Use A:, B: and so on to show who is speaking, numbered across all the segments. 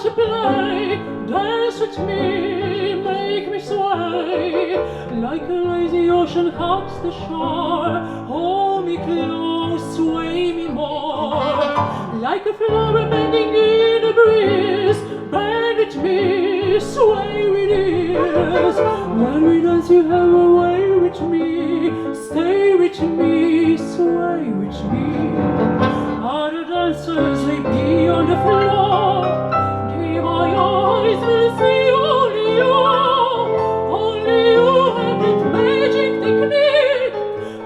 A: to play, dance with me, make me sway. Like a lazy ocean hugs the shore, hold me close, sway me more. Like a flower bending in a breeze, bend with me, sway with ease. When we dance you have a way with me, stay with me, sway with me. Other dancers may be on the floor, dear, my eyes will see only you. Only you have that magic technique.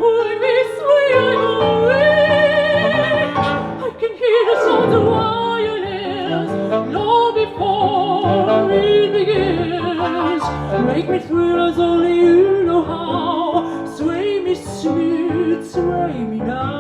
A: When we sway I go weak. I can hear the sound of violins long before it begins. Make me thrill as only you know how. Sway me sweet, sway me now.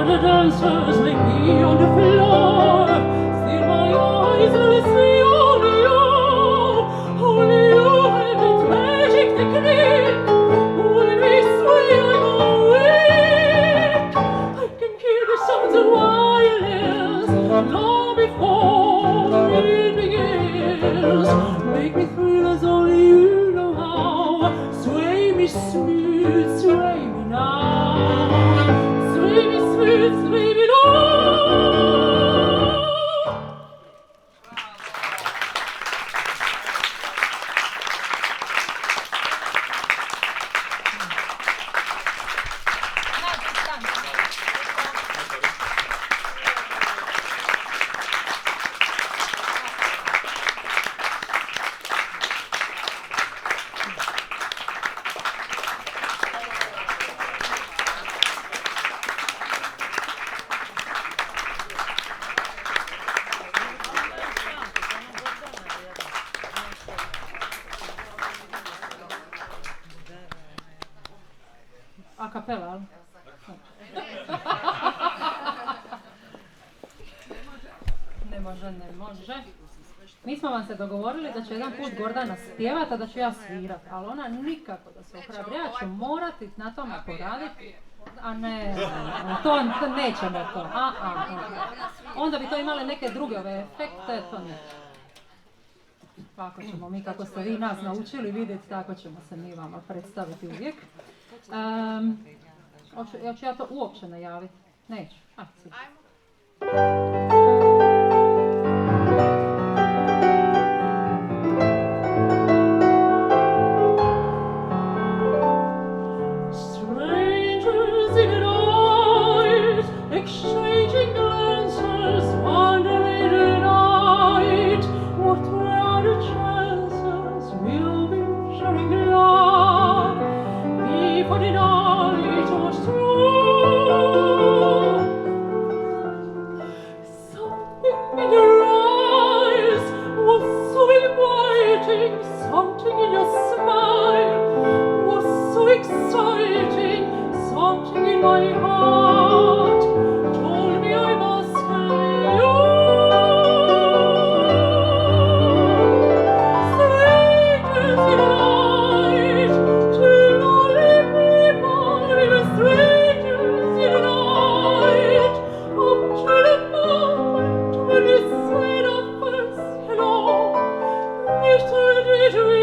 A: Other dancers may be on the floor, still my eyes will see only you. Only you have that magic technique. When we sway I go weak. I can hear the sounds of violins long before it begins. Make me thrill as only you know how. Sway me smooth, sway me now. Sway me smooth, sway me now. A kapela, ali? Ne može. Mi smo vam se dogovorili da će jedan put Gordana spjevati, a da ću ja svirat, ali ona nikako da se ohrabri. Ja ću morati na tome poraditi, a ne, to nećemo to. Onda bi to imale neke druge ove efekte, to neće. Ovako ćemo mi, kako ste vi nas naučili vidjeti, tako ćemo se mi vama predstaviti uvijek. Hoću ja to uopće najaviti? Neću. Strangers in the night, exchanging glances, wandering in the night. What were the chances we'll be sharing love before the night was through? Something in your eyes was so inviting, something in your smile was so exciting, something in my heart told me I must tell you. Strangers in the night, two lonely people, we were strangers in the night, up to the moment when we said our first hello. Little did we